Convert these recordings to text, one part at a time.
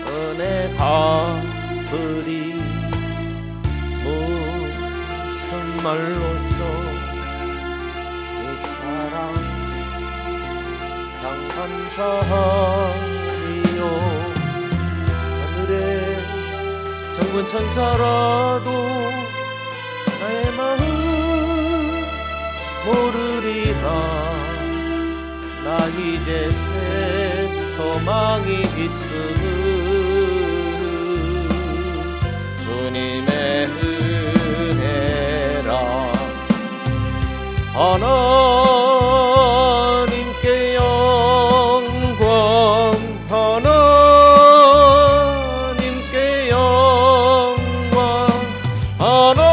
은혜 갚으리 무슨 말로써 그 사랑 참 감사하리요. 하늘에 정군 천사라도 나의 마음 모르리라. 나 이제 새 소망이 있으니 주님의 은혜라. 하나님께 영광, 하나님께 영광, 하나님께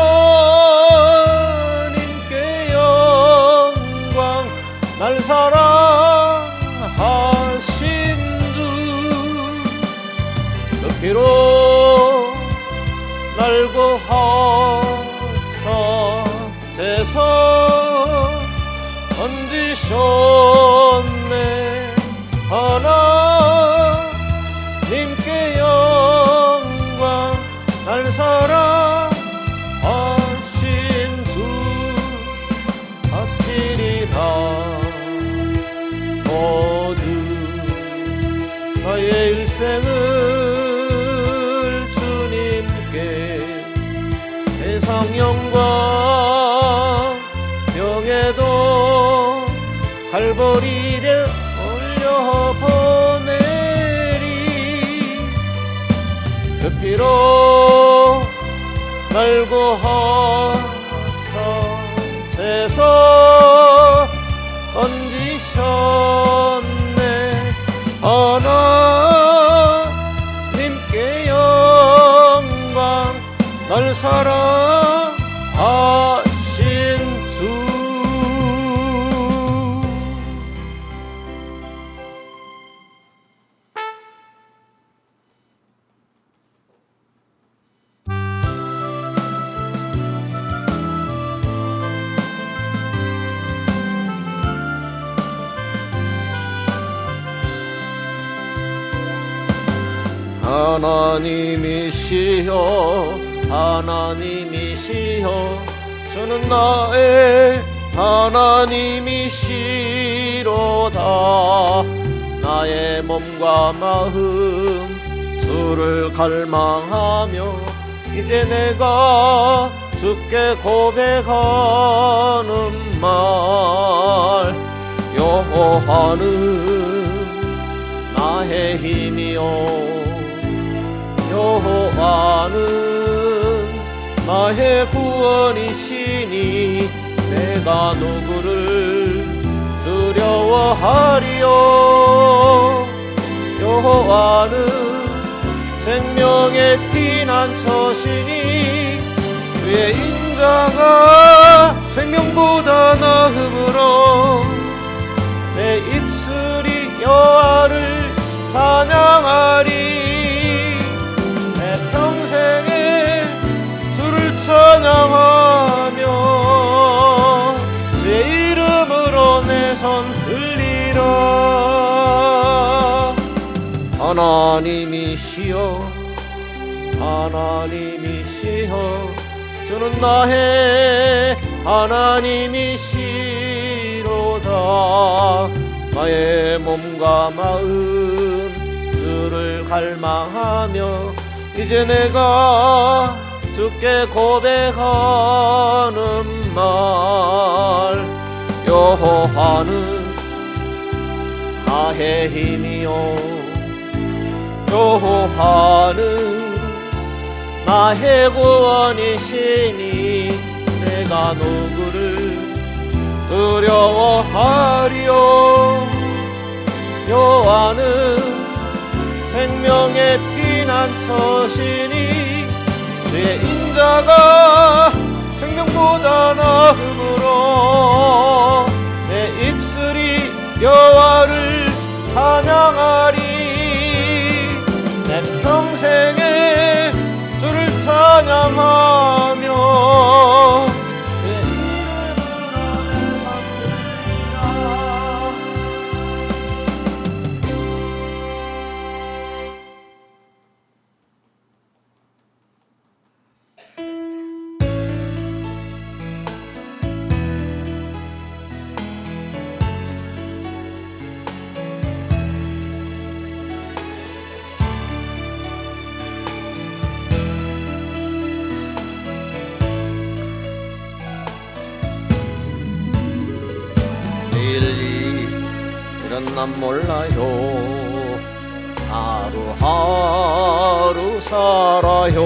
영광. 날 사랑하신 주 그 피로 날 구하사 제사 얹으셨네. 하나님께 영광. 날 사랑하신 주 바치리라. 모두 나의 일생을 주님께 세상 영광 명예도 갈보리에 올려보내리. 그 피로 날 구하사 제사 얹으셨네. 하나님께 영광. 날 사랑하신 주. 하나님이시여, 하나님이시여, 주는 나의 하나님이시로다. 나의 몸과 마음 주를 갈망하며 이제 내가 주께 고백하는 말. 여호와는 나의 힘이요, 여호와는 나의 구원이시니 내가 누구를 두려워하리요. 여호와는 생명의 피난처시니 주의 인자가 생명보다 나음으로 내 입술이 여호와를 찬양하리. 평생에 주를 찬양하며 제 이름으로 내 손 들리라. 하나님이시여, 하나님이시여, 주는 나의 하나님이시로다. 나의 몸과 마음 주를 갈망하며 이제 내가 주께 고백하는 말. 여호와는 나의 힘이요, 여호와는 나의 구원이시니 내가 누구를 두려워하리요. 여호와는 생명의 피난처시니 주의 인자가 생명보다 나음으로 내 입술이 여호와를 찬양하리. 내 평생에 주를 찬양하며 내 이름으로 내 손 들리라. 일은 난 몰라요. 하루하루 살아요.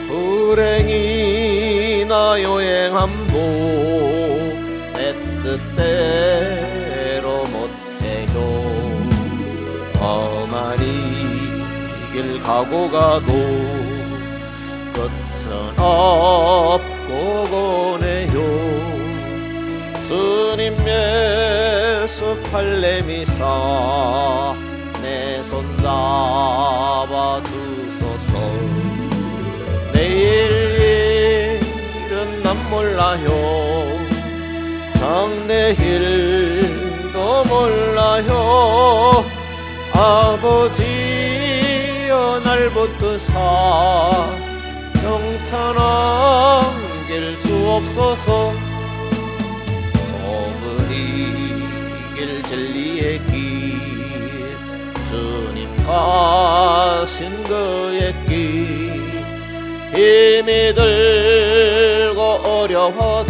불행이나 여행함도 내 뜻대로 못해요. 험한 이 길 가고 가도 끝은 없고 보네요. 주님 예수 팔레미사 내 손 잡아 주소서. 내일 일은 난 몰라요. 장래일도 몰라요. 아버지여 날 붙드사 평탄한 길 주옵소서. 좁은 이 길 진리의 길 주님 가신 그의 길 힘이 들고 어려워도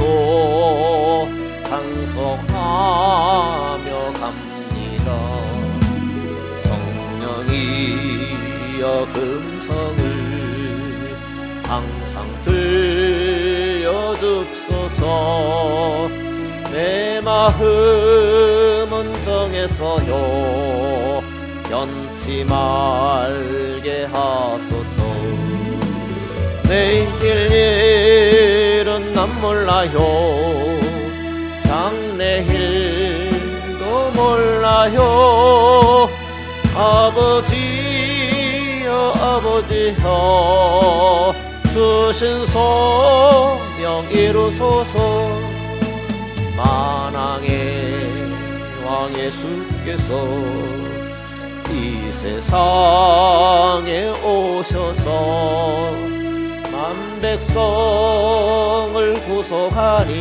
찬송하며 갑니다. 성령이여 금성을 항상 들려줍소서. 내 마음은 정해서요 변치 말게 하소서. 내일 일은 난 몰라요. 장래일도 몰라요. 아버지여 아버지여 주신 소명 이루소서. 만왕의 왕 예수께서 이 세상에 오셔서 만 백성을 구속하니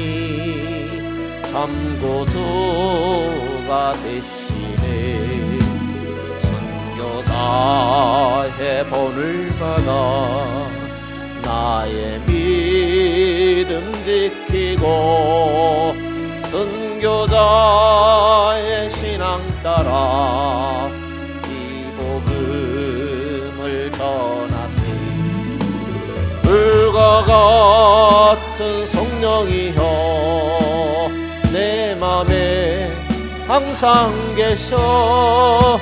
참 구주가 되시네. 선교사의 본을 받아 나의 믿음 지키고 선교자의 신앙 따라 이 복음을 전하세. 불과 같은 성령이여 내 맘에 항상 계셔.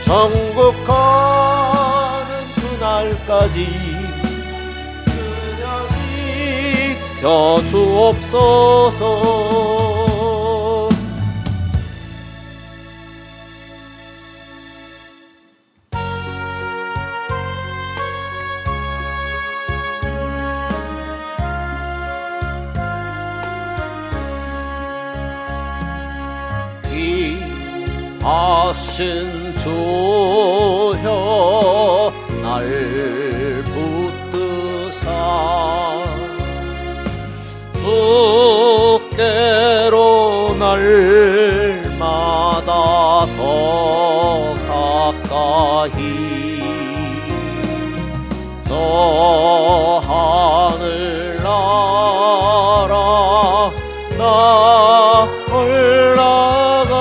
천국 가는 그날까지 그냥 지켜 주옵소서. 하신 주여 날 붙드사 주께로 날마다 더 가까이 저 하늘 나라 나 올라가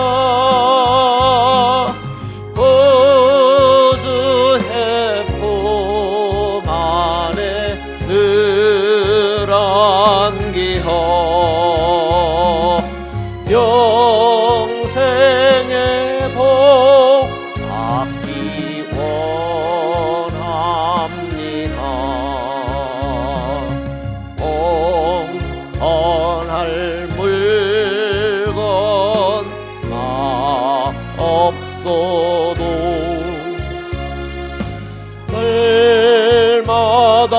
영생의 복 받기 원합니다. 공헌할 물건 없어도 날마다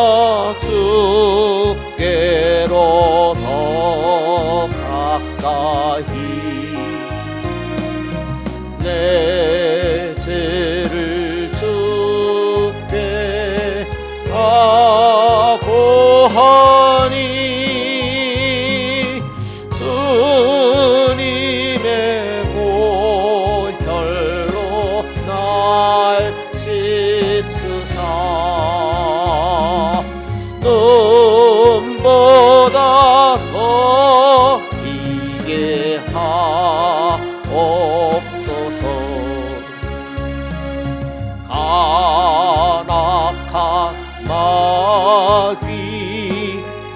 주께로 더 가까이 내 죄를 주께 고하니 주님의 보혈로 날 씻으사 눈보다 더 이게 하오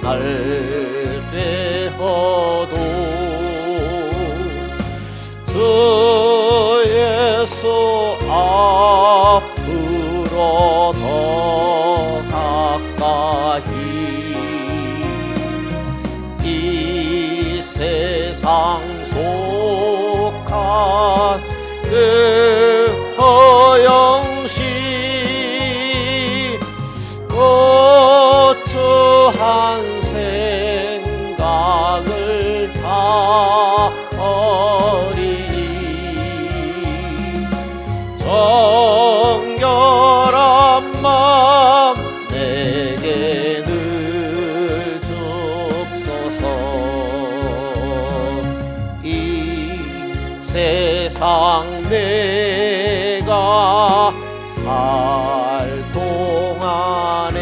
날 되어도 주 예수 앞으로 더 가까이 이 세상 속한 그 허영시 고추한 생각을 다 버리니 정결한 마음 내게 늘 줍소서. 이 세상 내가 살 동안에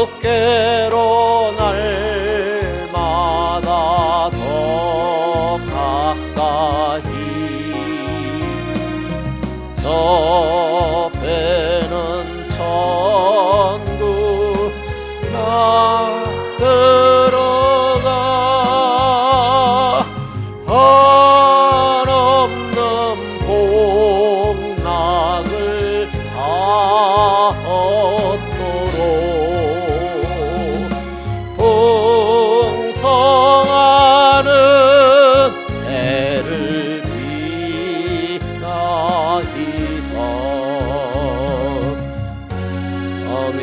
주께로 날마다 더 가까이 저 배는 천국 나 들어가 한없는 복락을 다 얻도록 풍성하는 애를 비나이다. 아멘.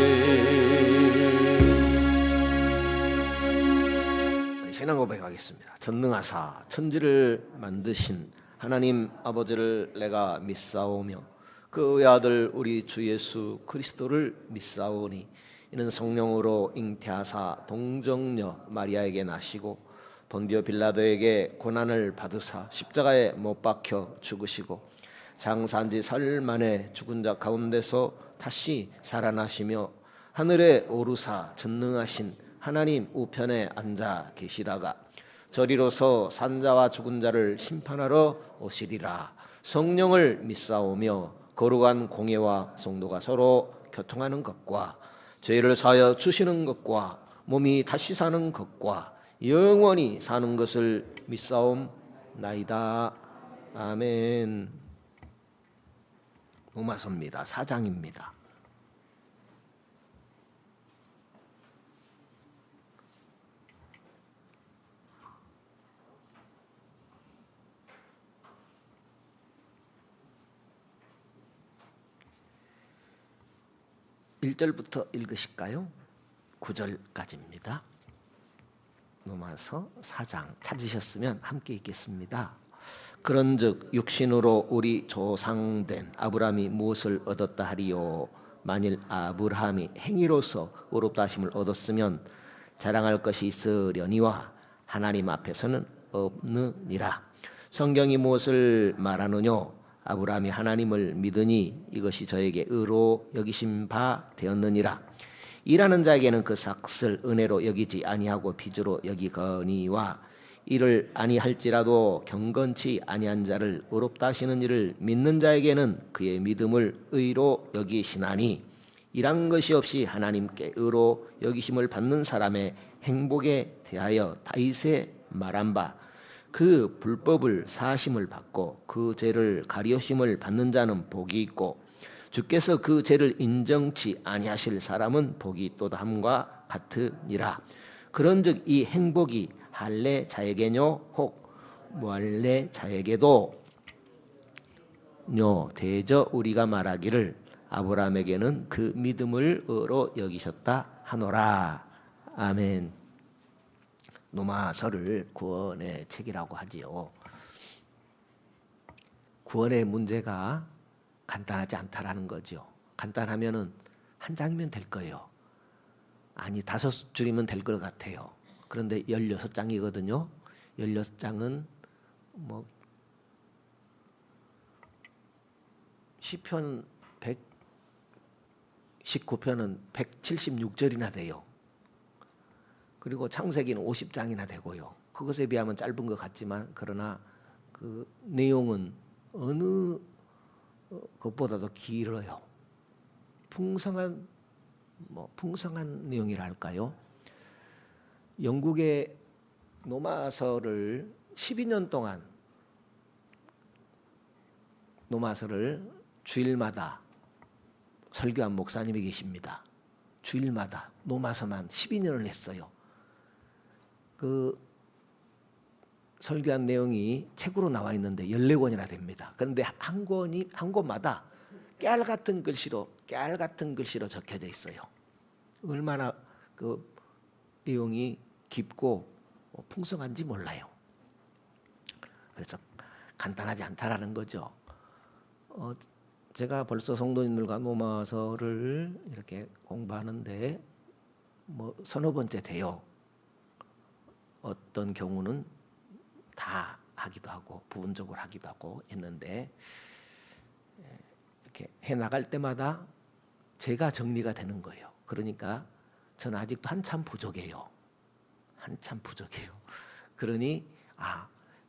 신앙 고백하겠습니다. 전능하사 천지를 만드신 하나님 아버지를 내가 믿사오며 그 외아들 우리 주 예수 그리스도를 믿사오니 이는 성령으로 잉태하사 동정녀 마리아에게 나시고 본디오 빌라도에게 고난을 받으사 십자가에 못 박혀 죽으시고 장사한 지 사흘 만에 죽은 자 가운데서 다시 살아나시며 하늘에 오르사 전능하신 하나님 우편에 앉아 계시다가 저리로서 산자와 죽은 자를 심판하러 오시리라. 성령을 믿사오며 거룩한 공예와 성도가 서로 교통하는 것과 죄를 사하여 주시는 것과 몸이 다시 사는 것과 영원히 사는 것을 믿사옵나이다. 아멘. 로마서입니다. 4장입니다. (1절부터) 읽으실까요? 9절까지입니다. 로마서 4장 찾으셨으면 함께 읽겠습니다. 그런즉 육신으로 우리 조상된 아브라함이 무엇을 얻었다 하리요? 만일 아브라함이 행위로서 의롭다 하심을 얻었으면 자랑할 것이 있으려니와 하나님 앞에서는 없느니라. 성경이 무엇을 말하느뇨? 아브라함이 하나님을 믿으니 이것이 저에게 의로 여기심 바 되었느니라. 일하는 자에게는 그 삭슬 은혜로 여기지 아니하고 빚으로 여기거니와 이를 아니할지라도 경건치 아니한 자를 의롭다 하시는 이를 믿는 자에게는 그의 믿음을 의로 여기시나니 일한 것이 없이 하나님께 의로 여기심을 받는 사람의 행복에 대하여 다윗의 말한 바 그 불법을 사하심을 받고 그 죄를 가리우심을 받는 자는 복이 있고 주께서 그 죄를 인정치 아니하실 사람은 복이 있도다 함과 같으니라. 그런즉 이 행복이 할례 자에게뇨 혹 무할례 자에게도 뇨 대저 우리가 말하기를 아브라함에게는 그 믿음을 의로 여기셨다 하노라. 아멘. 로마서를 구원의 책이라고 하지요. 구원의 문제가 간단하지 않다라는 거죠. 간단하면은 한 장이면 될 거예요. 아니 5줄이면 될 것 같아요. 그런데 16장이거든요. 16장은 뭐 시편 119편은 176절이나 돼요. 그리고 창세기는 50장이나 되고요. 그것에 비하면 짧은 것 같지만 그러나 그 내용은 어느 것보다도 길어요. 풍성한 뭐 풍성한 내용이라 할까요? 영국의 노마서를 12년 동안 노마서를 주일마다 설교한 목사님이 계십니다. 주일마다 노마서만 12년을 했어요. 그 설교한 내용이 책으로 나와 있는데 14권이나 됩니다. 그런데 한 권마다 깨알 같은 글씨로 적혀져 있어요. 얼마나 그 내용이 깊고 풍성한지 몰라요. 그래서 간단하지 않다라는 거죠. 제가 벌써 성도님들과 노마서를 이렇게 공부하는데 뭐 서너 번째 돼요. 어떤 경우는 다 하기도 하고 부분적으로 하기도 하고 했는데 이렇게 해 나갈 때마다 제가 정리가 되는 거예요. 그러니까 저는 아직도 한참 부족해요. 그러니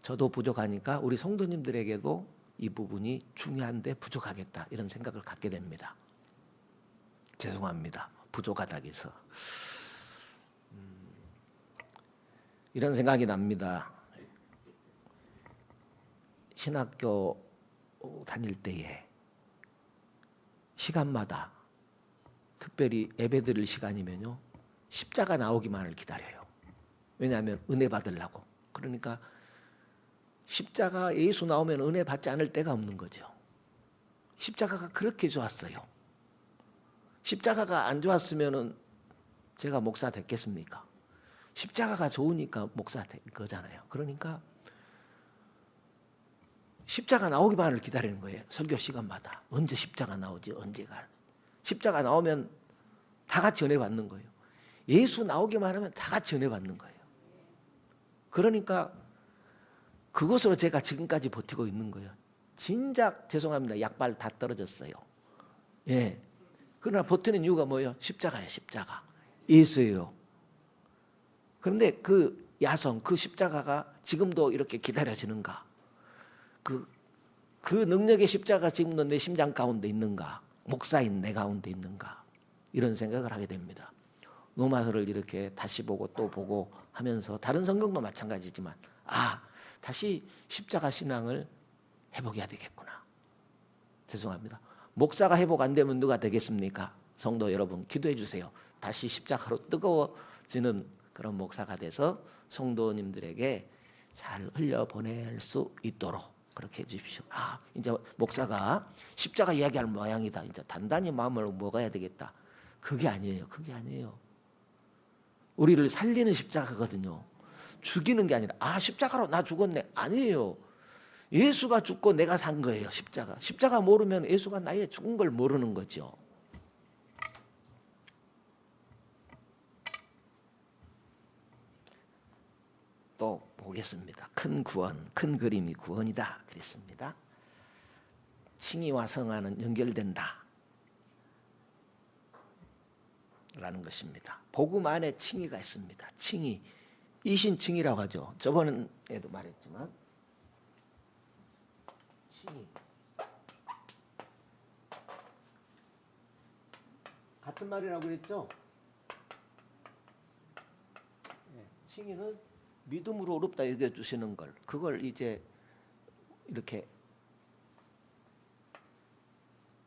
저도 부족하니까 우리 성도님들에게도 이 부분이 중요한데 부족하겠다 이런 생각을 갖게 됩니다. 죄송합니다. 부족하다고 해서 이런 생각이 납니다. 신학교 다닐 때에 시간마다 특별히 예배드릴 시간이면요 십자가 나오기만을 기다려요. 왜냐하면 은혜 받으려고. 그러니까 십자가 예수 나오면 은혜 받지 않을 때가 없는 거죠. 십자가가 그렇게 좋았어요. 십자가가 안 좋았으면은 제가 목사 됐겠습니까? 십자가가 좋으니까 목사 된 거잖아요. 그러니까 십자가 나오기만을 기다리는 거예요. 설교 시간마다. 언제 십자가 나오지? 언제가. 십자가 나오면 다 같이 은혜 받는 거예요. 예수 나오기만 하면 다 같이 은혜 받는 거예요. 그러니까 그것으로 제가 지금까지 버티고 있는 거예요. 진작 죄송합니다. 약발 다 떨어졌어요. 예. 그러나 버티는 이유가 뭐예요? 십자가예요. 십자가. 예수예요. 그런데 그 야성, 그 십자가가 지금도 이렇게 기다려지는가? 그 능력의 십자가 지금도 내 심장 가운데 있는가? 목사인 내 가운데 있는가? 이런 생각을 하게 됩니다. 로마서를 이렇게 다시 보고 또 보고 하면서 다른 성경도 마찬가지지만 다시 십자가 신앙을 회복해야 되겠구나. 죄송합니다. 목사가 회복 안 되면 누가 되겠습니까? 성도 여러분 기도해 주세요. 다시 십자가로 뜨거워지는 그런 목사가 돼서 성도님들에게 잘 흘려보낼 수 있도록 그렇게 해주십시오. 이제 목사가 십자가 이야기할 모양이다. 이제 단단히 마음을 먹어야 되겠다. 그게 아니에요. 우리를 살리는 십자가거든요. 죽이는 게 아니라 십자가로 나 죽었네. 아니에요. 예수가 죽고 내가 산 거예요. 십자가 모르면 예수가 나의 죽은 걸 모르는 거죠. 또 보겠습니다. 큰 구원, 큰 그림이 구원이다 그랬습니다. 칭의와 성화는 연결된다 라는 것입니다. 복음 안에 칭의가 있습니다. 칭의, 이신칭의라고 하죠. 저번에도 말했지만 칭의 같은 말이라고 그랬죠. 칭의는 믿음으로 어렵다 여겨주시는 걸, 그걸 이제 이렇게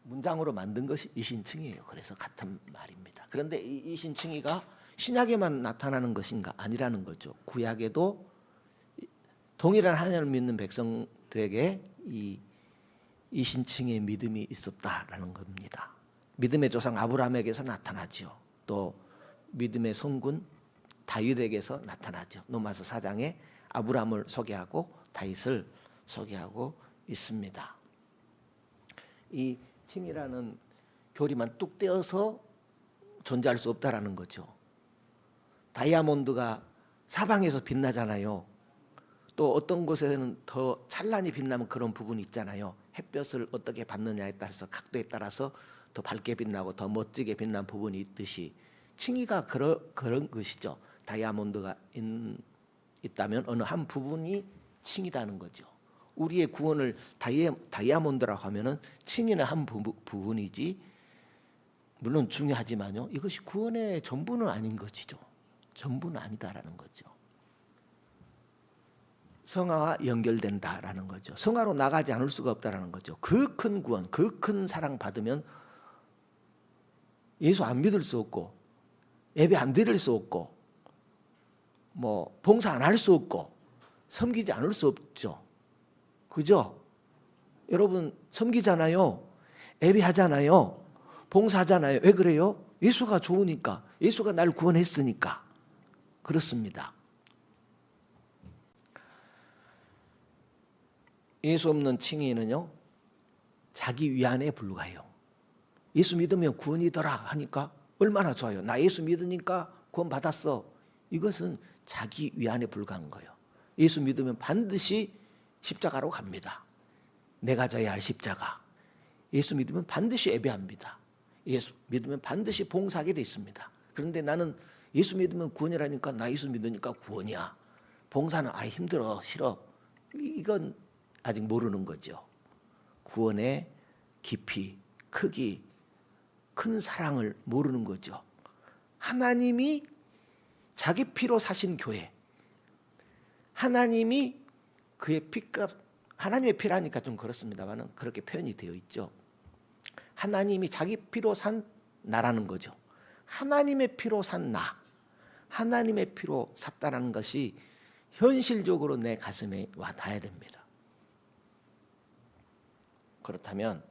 문장으로 만든 것이 이신칭의예요. 그래서 같은 말입니다. 그런데 이 이신칭의가 신약에만 나타나는 것인가? 아니라는 거죠. 구약에도 동일한 하나님을 믿는 백성들에게 이 이신칭의의 믿음이 있었다라는 겁니다. 믿음의 조상 아브라함에게서 나타나죠. 또 믿음의 성군 다윗에게서 나타나죠. 로마서 4장에 아브라함을 소개하고 다윗을 소개하고 있습니다. 이 칭이라는 교리만 뚝 떼어서 존재할 수 없다라는 거죠. 다이아몬드가 사방에서 빛나잖아요. 또 어떤 곳에는 더 찬란히 빛나는 그런 부분이 있잖아요. 햇볕을 어떻게 받느냐에 따라서 각도에 따라서 더 밝게 빛나고 더 멋지게 빛난 부분이 있듯이 칭의가 그런 것이죠. 다이아몬드가 있다면 어느 한 부분이 칭이라는 거죠. 우리의 구원을 다이아몬드라고 하면은 칭의는 한 부분이지 물론 중요하지만요. 이것이 구원의 전부는 아닌 것이죠. 전부는 아니다라는 거죠. 성화와 연결된다라는 거죠. 성화로 나가지 않을 수가 없다라는 거죠. 그 큰 구원, 그 큰 사랑 받으면 예수 안 믿을 수 없고 예배 안 드릴 수 없고 뭐 봉사 안 할 수 없고 섬기지 않을 수 없죠. 그죠? 여러분 섬기잖아요. 예배하잖아요. 봉사하잖아요. 왜 그래요? 예수가 좋으니까. 예수가 날 구원했으니까. 그렇습니다. 예수 없는 칭의는요, 자기 위안에 불과해요. 예수 믿으면 구원이더라 하니까 얼마나 좋아요. 나 예수 믿으니까 구원 받았어. 이것은 자기 위안에 불과한 거예요. 예수 믿으면 반드시 십자가로 갑니다. 내가 져야 할 십자가. 예수 믿으면 반드시 예배합니다. 예수 믿으면 반드시 봉사하게 돼 있습니다. 그런데 나는 예수 믿으면 구원이라니까 나 예수 믿으니까 구원이야. 봉사는 아예 힘들어, 싫어. 이건 아직 모르는 거죠. 구원의 깊이, 크기, 큰 사랑을 모르는 거죠. 하나님이 자기 피로 사신 교회, 하나님이 그의 피값, 하나님의 피라니까 좀 그렇습니다만 그렇게 표현이 되어 있죠. 하나님이 자기 피로 산 나라는 거죠. 하나님의 피로 산 나, 하나님의 피로 샀다라는 것이 현실적으로 내 가슴에 와 닿아야 됩니다. 그렇다면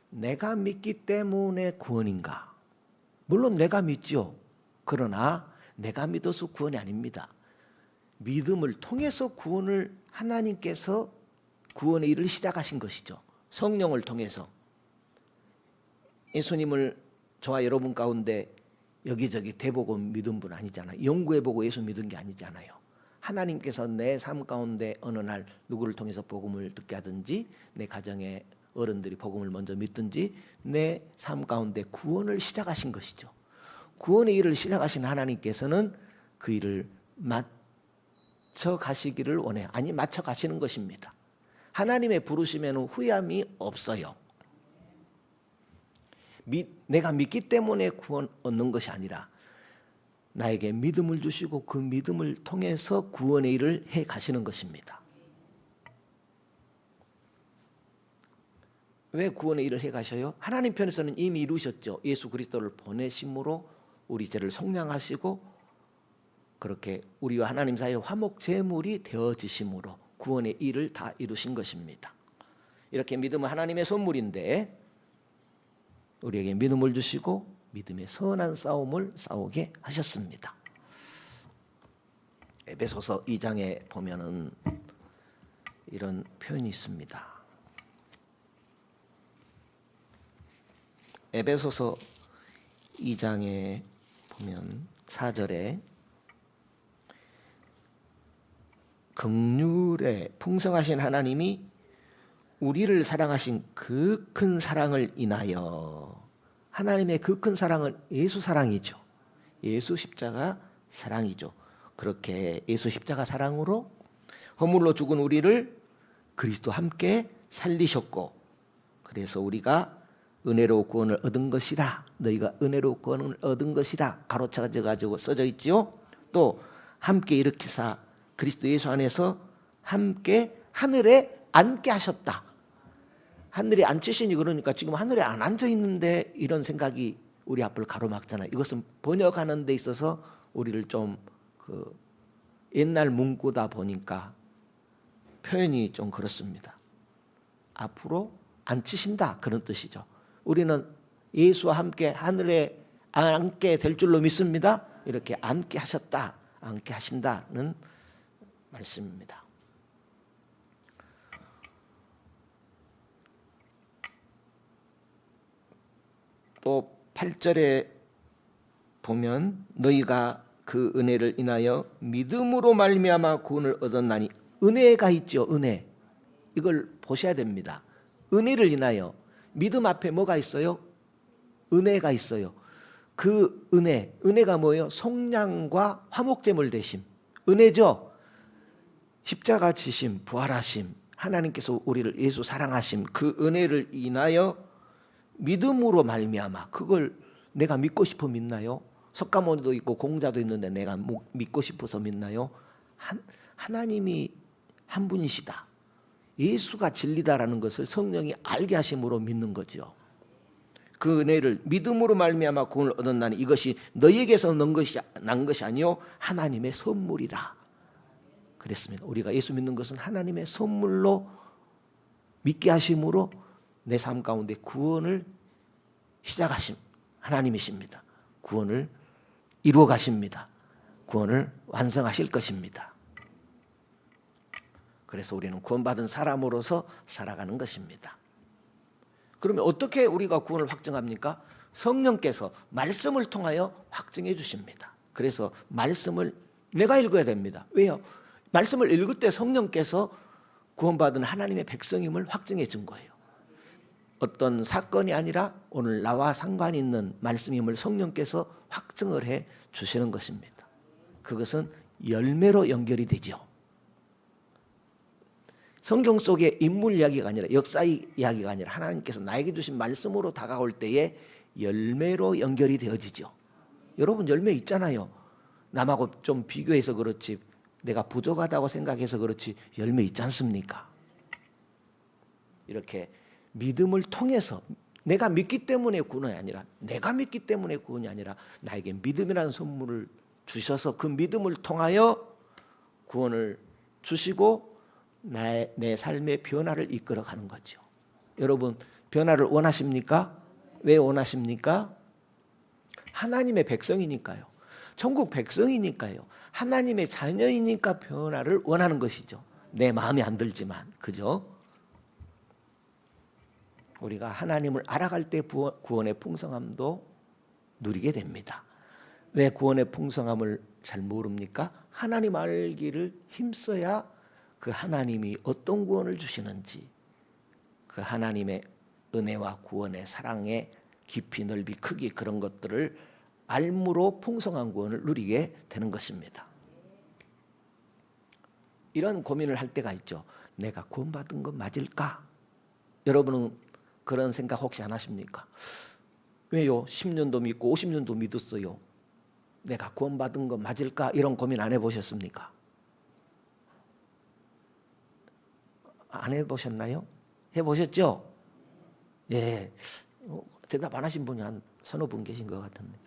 내가 믿기 때문에 구원인가? 물론 내가 믿죠. 그러나 내가 믿어서 구원이 아닙니다. 믿음을 통해서 구원을 하나님께서 구원의 일을 시작하신 것이죠. 성령을 통해서. 예수님을 저와 여러분 가운데 여기저기 대보고 믿은 분 아니잖아요. 연구해보고 예수 믿은 게 아니잖아요. 하나님께서 내 삶 가운데 어느 날 누구를 통해서 복음을 듣게 하든지 내 가정의 어른들이 복음을 먼저 믿든지 내 삶 가운데 구원을 시작하신 것이죠. 구원의 일을 시작하신 하나님께서는 그 일을 맞춰 가시기를 원해요. 아니 맞춰 가시는 것입니다. 하나님의 부르심에는 후회함이 없어요. 내가 믿기 때문에 구원 얻는 것이 아니라 나에게 믿음을 주시고 그 믿음을 통해서 구원의 일을 해 가시는 것입니다. 왜 구원의 일을 해 가셔요? 하나님 편에서는 이미 이루셨죠. 예수 그리스도를 보내심으로 우리 죄를 속량하시고 그렇게 우리와 하나님 사이의 화목 제물이 되어지심으로 구원의 일을 다 이루신 것입니다. 이렇게 믿음은 하나님의 선물인데 우리에게 믿음을 주시고 믿음의 선한 싸움을 싸우게 하셨습니다. 에베소서 2장에 보면은 이런 표현이 있습니다. 에베소서 2장에 보면 4절에 긍휼에 풍성하신 하나님이 우리를 사랑하신 그 큰 사랑을 인하여, 하나님의 그 큰 사랑은 예수 사랑이죠. 예수 십자가 사랑이죠. 그렇게 예수 십자가 사랑으로 허물로 죽은 우리를 그리스도와 함께 살리셨고, 그래서 우리가 은혜로 구원을 얻은 것이라, 너희가 은혜로 구원을 얻은 것이라 가로쳐져 가지고 써져 있지요. 또 함께 일으키사 그리스도 예수 안에서 함께 하늘에 앉게 하셨다. 하늘에 앉히시니 그러니까 지금 하늘에 안 앉아 있는데 이런 생각이 우리 앞을 가로막잖아요. 이것은 번역하는 데 있어서 우리를 좀 옛날 문구다 보니까 표현이 좀 그렇습니다. 앞으로 앉히신다 그런 뜻이죠. 우리는 예수와 함께 하늘에 앉게 될 줄로 믿습니다. 이렇게 앉게 하셨다, 앉게 하신다는 말씀입니다. 또 8절에 보면 너희가 그 은혜를 인하여 믿음으로 말미암아 구원을 얻었나니, 은혜가 있죠. 은혜. 이걸 보셔야 됩니다. 은혜를 인하여, 믿음 앞에 뭐가 있어요? 은혜가 있어요. 그 은혜가 뭐예요? 속량과 화목제물 되심. 은혜죠. 십자가 지심, 부활하심, 하나님께서 우리를 예수 사랑하심, 그 은혜를 인하여 믿음으로 말미암아, 그걸 내가 믿고 싶어 믿나요? 석가모니도 있고 공자도 있는데 내가 믿고 싶어서 믿나요? 하나님이 한 분이시다. 예수가 진리다라는 것을 성령이 알게 하심으로 믿는 거죠. 그 은혜를 믿음으로 말미암아 구원을 얻었나니 이것이 너희에게서 난 것이 아니요 하나님의 선물이라 그랬습니다. 우리가 예수 믿는 것은 하나님의 선물로 믿게 하심으로 내 삶 가운데 구원을 시작하심 하나님이십니다. 구원을 이루어 가십니다. 구원을 완성하실 것입니다. 그래서 우리는 구원받은 사람으로서 살아가는 것입니다. 그러면 어떻게 우리가 구원을 확증합니까? 성령께서 말씀을 통하여 확증해 주십니다. 그래서 말씀을 내가 읽어야 됩니다. 왜요? 말씀을 읽을 때 성령께서 구원받은 하나님의 백성임을 확증해 준 거예요. 어떤 사건이 아니라 오늘 나와 상관이 있는 말씀임을 성령께서 확증을 해 주시는 것입니다. 그것은 열매로 연결이 되죠. 성경 속의 인물 이야기가 아니라 역사 이야기가 아니라 하나님께서 나에게 주신 말씀으로 다가올 때에 열매로 연결이 되어지죠. 여러분 열매 있잖아요. 남하고 좀 비교해서 그렇지 내가 부족하다고 생각해서 그렇지 열매 있지 않습니까? 이렇게 믿음을 통해서 내가 믿기 때문에 구원이 아니라 내가 믿기 때문에 구원이 아니라 나에게 믿음이라는 선물을 주셔서 그 믿음을 통하여 구원을 주시고 내 삶의 변화를 이끌어가는 거죠. 여러분 변화를 원하십니까? 왜 원하십니까? 하나님의 백성이니까요. 천국 백성이니까요. 하나님의 자녀이니까 변화를 원하는 것이죠. 내 마음에 안 들지만 그죠? 우리가 하나님을 알아갈 때 구원의 풍성함도 누리게 됩니다. 왜 구원의 풍성함을 잘 모릅니까? 하나님 알기를 힘써야 그 하나님이 어떤 구원을 주시는지 그 하나님의 은혜와 구원의 사랑의 깊이 넓이 크기 그런 것들을 알므로 풍성한 구원을 누리게 되는 것입니다. 이런 고민을 할 때가 있죠. 내가 구원받은 건 맞을까? 여러분은 그런 생각 혹시 안 하십니까? 왜요? 10년도 믿고 50년도 믿었어요. 내가 구원받은 건 맞을까? 이런 고민 안 해보셨습니까? 안 해보셨나요? 해보셨죠? 예. 대답 안 하신 분이 한 서너 분 계신 것 같은데.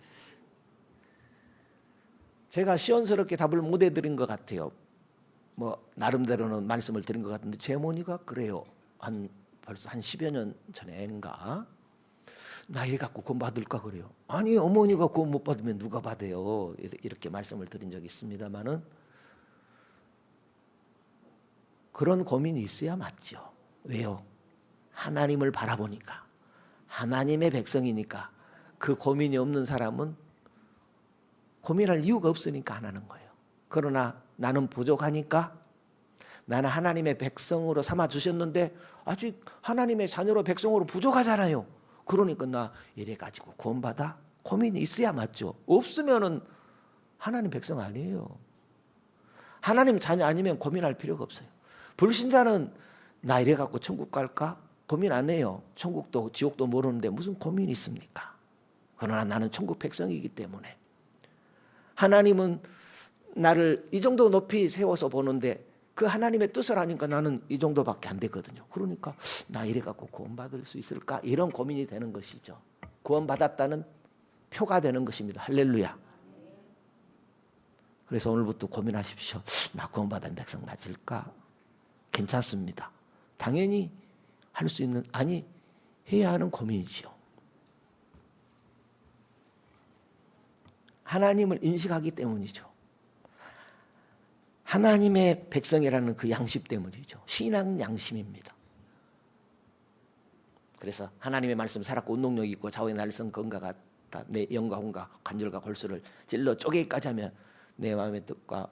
제가 시원스럽게 답을 못 해드린 것 같아요. 뭐 나름대로는 말씀을 드린 것 같은데 제 어머니가 그래요. 벌써 한 10여 년 전인가 나 이 갖고 구원 받을까 그래요. 아니 어머니가 구원 못 받으면 누가 받아요. 이렇게 말씀을 드린 적이 있습니다마는 그런 고민이 있어야 맞죠. 왜요? 하나님을 바라보니까 하나님의 백성이니까 그 고민이 없는 사람은 고민할 이유가 없으니까 안 하는 거예요. 그러나 나는 부족하니까 나는 하나님의 백성으로 삼아 주셨는데 아직 하나님의 자녀로 백성으로 부족하잖아요. 그러니까 나 이래 가지고 구원받아? 고민이 있어야 맞죠. 없으면은 하나님 백성 아니에요. 하나님 자녀 아니면 고민할 필요가 없어요. 불신자는 나 이래 갖고 천국 갈까? 고민 안 해요. 천국도 지옥도 모르는데 무슨 고민이 있습니까? 그러나 나는 천국 백성이기 때문에 하나님은 나를 이 정도 높이 세워서 보는데 그 하나님의 뜻을 하니까 나는 이 정도밖에 안 되거든요. 그러니까 나 이래 갖고 구원받을 수 있을까? 이런 고민이 되는 것이죠. 구원받았다는 표가 되는 것입니다. 할렐루야. 그래서 오늘부터 고민하십시오. 나 구원받은 백성 맞을까? 괜찮습니다. 당연히 할 수 있는 아니 해야 하는 고민이지요. 하나님을 인식하기 때문이죠. 하나님의 백성이라는 그 양심 때문이죠. 신앙 양심입니다. 그래서 하나님의 말씀 살았고 운동력이 있고 좌우의 날선 건가 같다. 내 영과 혼과 관절과 골수를 찔러 쪼개기까지 하면 내 마음의 뜻과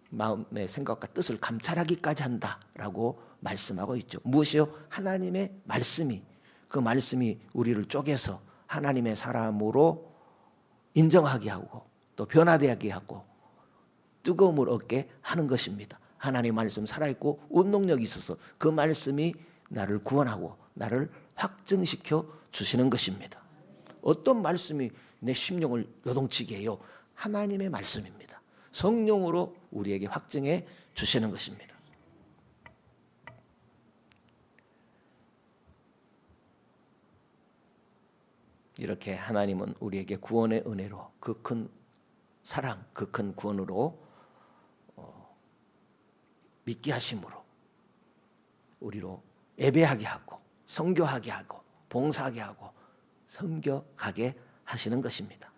마음의 생각과 뜻을 감찰하기까지 한다라고 말씀하고 있죠. 무엇이요? 하나님의 말씀이 그 말씀이 우리를 쪼개서 하나님의 사람으로 인정하게 하고 또 변화되게 하고 뜨거움을 얻게 하는 것입니다. 하나님의 말씀 살아있고 운동력이 있어서 그 말씀이 나를 구원하고 나를 확증시켜 주시는 것입니다. 어떤 말씀이 내 심령을 요동치게 해요? 하나님의 말씀입니다. 성령으로 우리에게 확증해 주시는 것입니다. 이렇게 하나님은 우리에게 구원의 은혜로 그 큰 사랑, 그 큰 구원으로 믿게 하심으로 우리로 예배하게 하고 선교하게 하고 봉사하게 하고 섬겨가게 하시는 것입니다.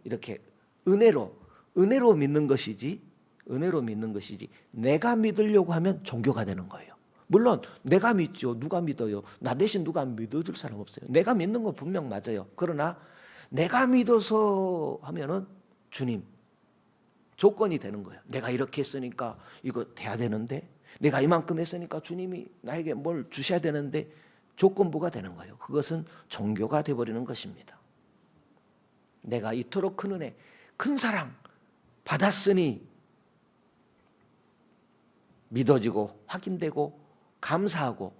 이렇게 은혜로 믿는 것이지 내가 믿으려고 하면 종교가 되는 거예요. 물론 내가 믿죠. 누가 믿어요? 나 대신 누가 믿어줄 사람 없어요. 내가 믿는 건 분명 맞아요. 그러나 내가 믿어서 하면은 주님 조건이 되는 거예요. 내가 이렇게 했으니까 이거 돼야 되는데, 내가 이만큼 했으니까 주님이 나에게 뭘 주셔야 되는데 조건부가 되는 거예요. 그것은 종교가 되어버리는 것입니다. 내가 이토록 큰 은혜, 큰 사랑 받았으니 믿어지고 확인되고 감사하고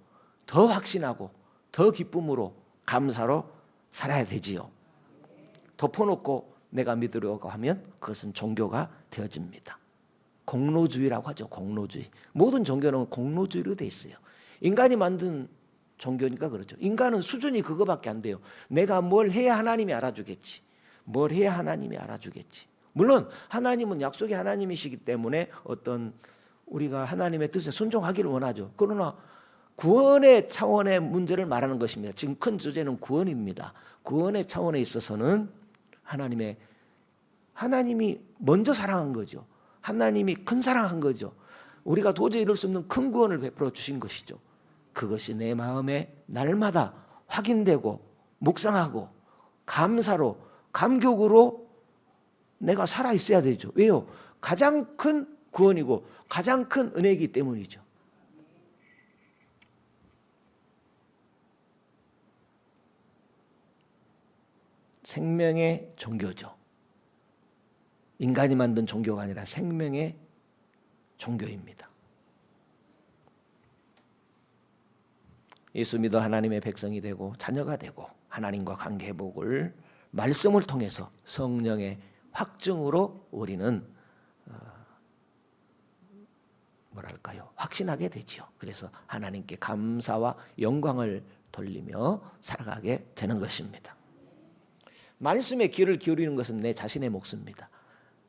더 확신하고 더 기쁨으로 감사로 살아야 되지요. 덮어놓고 내가 믿으려고 하면 그것은 종교가 되어집니다. 공로주의라고 하죠. 공로주의. 모든 종교는 공로주의로 돼 있어요. 인간이 만든 종교니까 그렇죠. 인간은 수준이 그거밖에 안 돼요. 내가 뭘 해야 하나님이 알아주겠지. 뭘 해야 하나님이 알아주겠지. 물론 하나님은 약속의 하나님이시기 때문에 어떤 우리가 하나님의 뜻에 순종하기를 원하죠. 그러나 구원의 차원의 문제를 말하는 것입니다. 지금 큰 주제는 구원입니다. 구원의 차원에 있어서는 하나님이 먼저 사랑한 거죠. 하나님이 큰 사랑한 거죠. 우리가 도저히 이룰 수 없는 큰 구원을 베풀어 주신 것이죠. 그것이 내 마음에 날마다 확인되고 묵상하고 감사로 감격으로 내가 살아 있어야 되죠. 왜요? 가장 큰 구원이고 가장 큰 은혜이기 때문이죠. 생명의 종교죠. 인간이 만든 종교가 아니라 생명의 종교입니다. 예수 믿어 하나님의 백성이 되고 자녀가 되고 하나님과 관계 회복을 말씀을 통해서 성령의 확증으로 우리는 확신하게 되지요. 그래서 하나님께 감사와 영광을 돌리며 살아가게 되는 것입니다. 말씀에 귀를 기울이는 것은 내 자신의 몫입니다.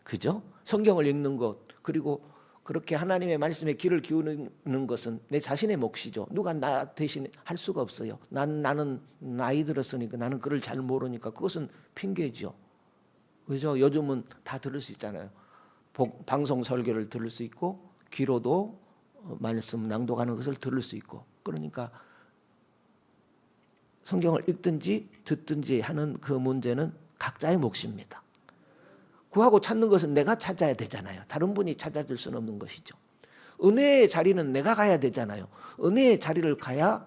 그죠? 성경을 읽는 것, 그리고 그렇게 하나님의 말씀에 귀를 기울이는 것은 내 자신의 몫이죠. 누가 나 대신 할 수가 없어요. 나는 나이 들었으니까, 나는 그를 잘 모르니까 그것은 핑계죠. 그죠? 요즘은 다 들을 수 있잖아요. 방송 설교를 들을 수 있고 귀로도 말씀 낭독하는 것을 들을 수 있고, 그러니까 성경을 읽든지 듣든지 하는 그 문제는 각자의 몫입니다. 구하고 찾는 것은 내가 찾아야 되잖아요. 다른 분이 찾아줄 수는 없는 것이죠. 은혜의 자리는 내가 가야 되잖아요. 은혜의 자리를 가야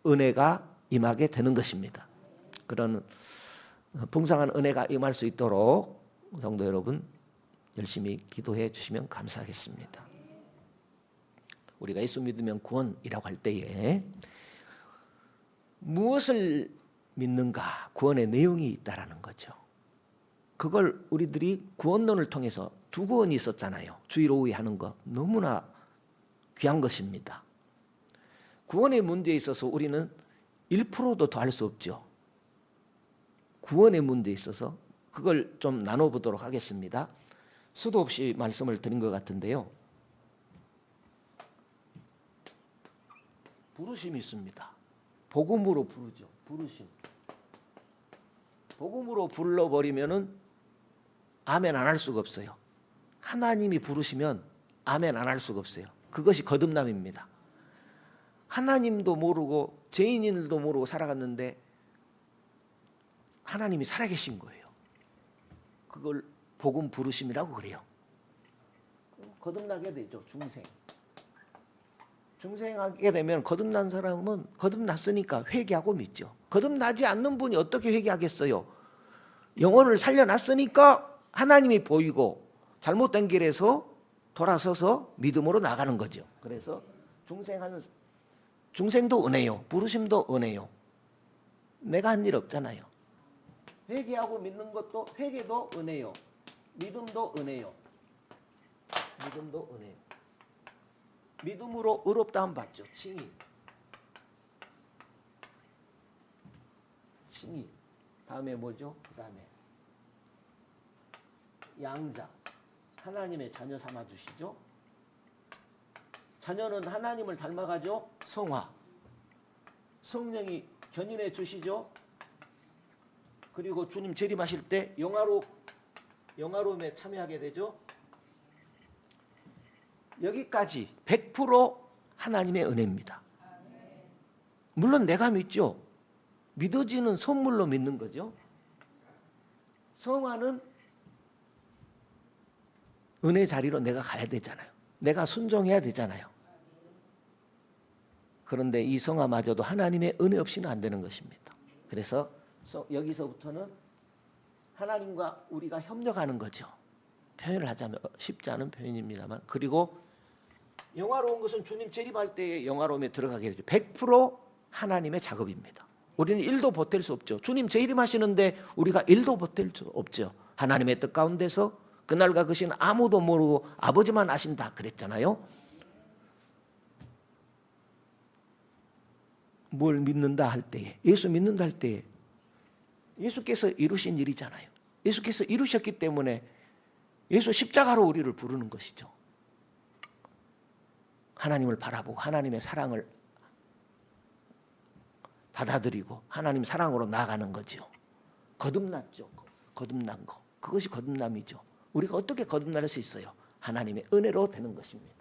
은혜가 임하게 되는 것입니다. 그런 풍성한 은혜가 임할 수 있도록 성도 여러분 열심히 기도해 주시면 감사하겠습니다. 우리가 예수 믿으면 구원이라고 할 때에 무엇을 믿는가? 구원의 내용이 있다라는 거죠. 그걸 우리들이 구원론을 통해서 두 구원이 있었잖아요. 주일 오후에 하는 거 너무나 귀한 것입니다. 구원의 문제에 있어서 우리는 1%도 더 할 수 없죠. 구원의 문제에 있어서 그걸 좀 나눠보도록 하겠습니다. 수도 없이 말씀을 드린 것 같은데요. 부르심이 있습니다. 복음으로 부르죠. 부르심. 복음으로 불러버리면은 아멘 안 할 수가 없어요. 하나님이 부르시면 아멘 안 할 수가 없어요. 그것이 거듭남입니다. 하나님도 모르고 죄인인들도 모르고 살아갔는데 하나님이 살아계신 거예요. 그걸 복음 부르심이라고 그래요. 거듭나게 되죠. 중생하게 되면 거듭난 사람은 거듭났으니까 회개하고 믿죠. 거듭나지 않는 분이 어떻게 회개하겠어요? 영혼을 살려놨으니까 하나님이 보이고 잘못된 길에서 돌아서서 믿음으로 나가는 거죠. 그래서 중생도 은혜요. 부르심도 은혜요. 내가 한 일 없잖아요. 회개하고 믿는 것도, 회개도 은혜요. 믿음도 은혜요. 믿음도 은혜요. 믿음으로 의롭다함 받죠. 칭의. 칭의. 다음에 뭐죠? 그 다음에 양자. 하나님의 자녀 삼아 주시죠. 자녀는 하나님을 닮아가죠. 성화. 성령이 견인해 주시죠. 그리고 주님 재림하실 때 영화로움에 참여하게 되죠. 여기까지 100% 하나님의 은혜입니다. 물론 내가 믿죠. 믿어지는 선물로 믿는 거죠. 성화는 은혜 자리로 내가 가야 되잖아요. 내가 순종해야 되잖아요. 그런데 이 성화마저도 하나님의 은혜 없이는 안 되는 것입니다. 그래서 여기서부터는 하나님과 우리가 협력하는 거죠. 표현을 하자면 쉽지 않은 표현입니다만, 그리고 영화로운 것은 주님 재림할 때의 영화로움에 들어가게 되죠. 100% 하나님의 작업입니다. 우리는 1도 보탤 수 없죠. 주님 재림하시는데 우리가 1도 보탤 수 없죠. 하나님의 뜻 가운데서 그날과 그 시는 아무도 모르고 아버지만 아신다 그랬잖아요. 뭘 믿는다 할 때에, 예수 믿는다 할 때에 예수께서 이루신 일이잖아요. 예수께서 이루셨기 때문에 예수 십자가로 우리를 부르는 것이죠. 하나님을 바라보고 하나님의 사랑을 받아들이고 하나님 사랑으로 나아가는 거죠. 거듭났죠. 거듭난 거. 그것이 거듭남이죠. 우리가 어떻게 거듭날 수 있어요? 하나님의 은혜로 되는 것입니다.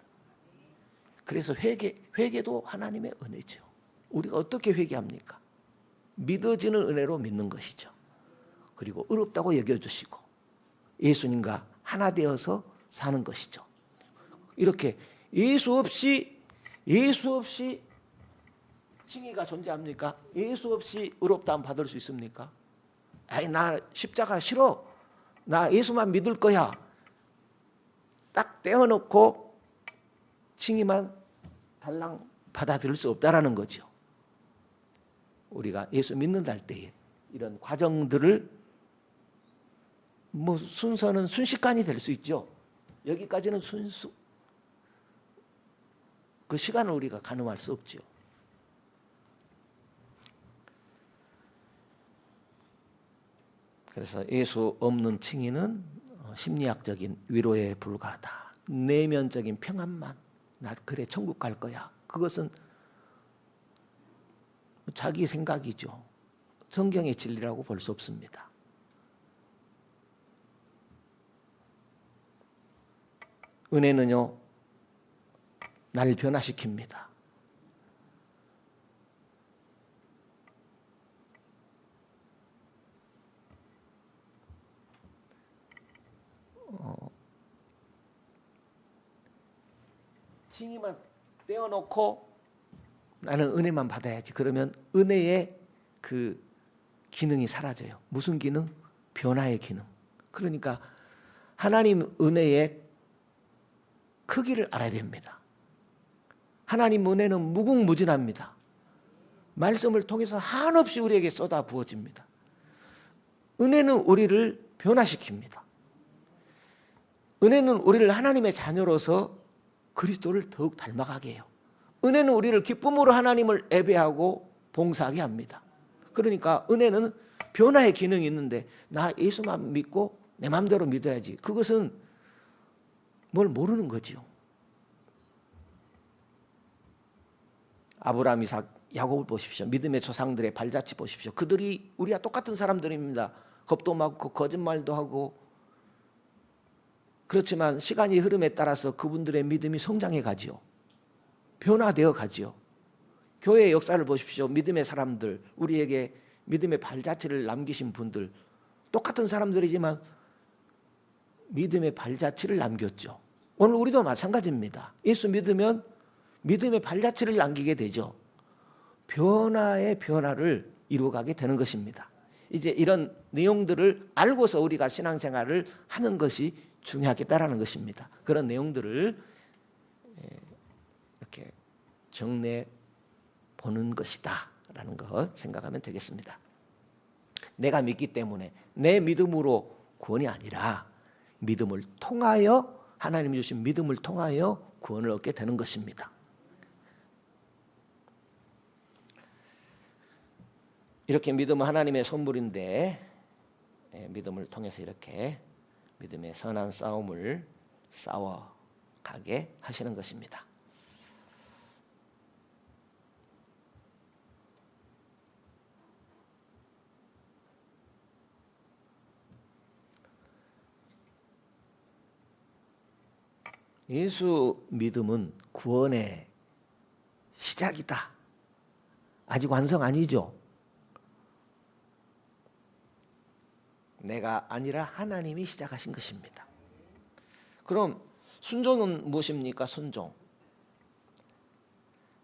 그래서 회개도 하나님의 은혜죠. 우리가 어떻게 회개합니까? 믿어지는 은혜로 믿는 것이죠. 그리고 의롭다고 여겨주시고 예수님과 하나 되어서 사는 것이죠. 이렇게 예수 없이 칭의가 존재합니까? 예수 없이 의롭다함 받을 수 있습니까? 아이, 나 십자가 싫어. 나 예수만 믿을 거야. 딱 떼어놓고 칭의만 달랑 받아들일 수 없다라는 거죠. 우리가 예수 믿는다 할 때에 이런 과정들을 순서는 순식간이 될 수 있죠. 여기까지는 순수. 그 시간을 우리가 가늠할 수 없죠. 그래서 예수 없는 칭의는 심리학적인 위로에 불과하다. 내면적인 평안만, 나 그래 천국 갈 거야. 그것은 자기 생각이죠. 성경의 진리라고 볼 수 없습니다. 은혜는요, 나를 변화시킵니다. 칭의만 떼어놓고 나는 은혜만 받아야지. 그러면 은혜의 그 기능이 사라져요. 무슨 기능? 변화의 기능. 그러니까 하나님 은혜의 크기를 알아야 됩니다. 하나님 은혜는 무궁무진합니다. 말씀을 통해서 한없이 우리에게 쏟아 부어집니다. 은혜는 우리를 변화시킵니다. 은혜는 우리를 하나님의 자녀로서 그리스도를 더욱 닮아가게 해요. 은혜는 우리를 기쁨으로 하나님을 예배하고 봉사하게 합니다. 그러니까 은혜는 변화의 기능이 있는데 나 예수만 믿고 내 마음대로 믿어야지. 그것은 뭘 모르는 거지요. 아브라함, 이삭, 야곱을 보십시오. 믿음의 조상들의 발자취 보십시오. 그들이 우리와 똑같은 사람들입니다. 겁도 많고 거짓말도 하고, 그렇지만 시간이 흐름에 따라서 그분들의 믿음이 성장해 가지요. 변화되어 가지요. 교회의 역사를 보십시오. 믿음의 사람들, 우리에게 믿음의 발자취를 남기신 분들, 똑같은 사람들이지만 믿음의 발자취를 남겼죠. 오늘 우리도 마찬가지입니다. 예수 믿으면 믿음의 발자취를 남기게 되죠. 변화의 변화를 이루어가게 되는 것입니다. 이제 이런 내용들을 알고서 우리가 신앙생활을 하는 것이 중요하겠다라는 것입니다. 그런 내용들을 이렇게 정리해 보는 것이다 라는 거 생각하면 되겠습니다. 내가 믿기 때문에 내 믿음으로 구원이 아니라 믿음을 통하여 하나님이 주신 믿음을 통하여 구원을 얻게 되는 것입니다. 이렇게 믿음은 하나님의 선물인데 믿음을 통해서 이렇게 믿음의 선한 싸움을 싸워가게 하시는 것입니다. 예수 믿음은 구원의 시작이다. 아직 완성 아니죠. 내가 아니라 하나님이 시작하신 것입니다. 그럼 순종은 무엇입니까? 순종.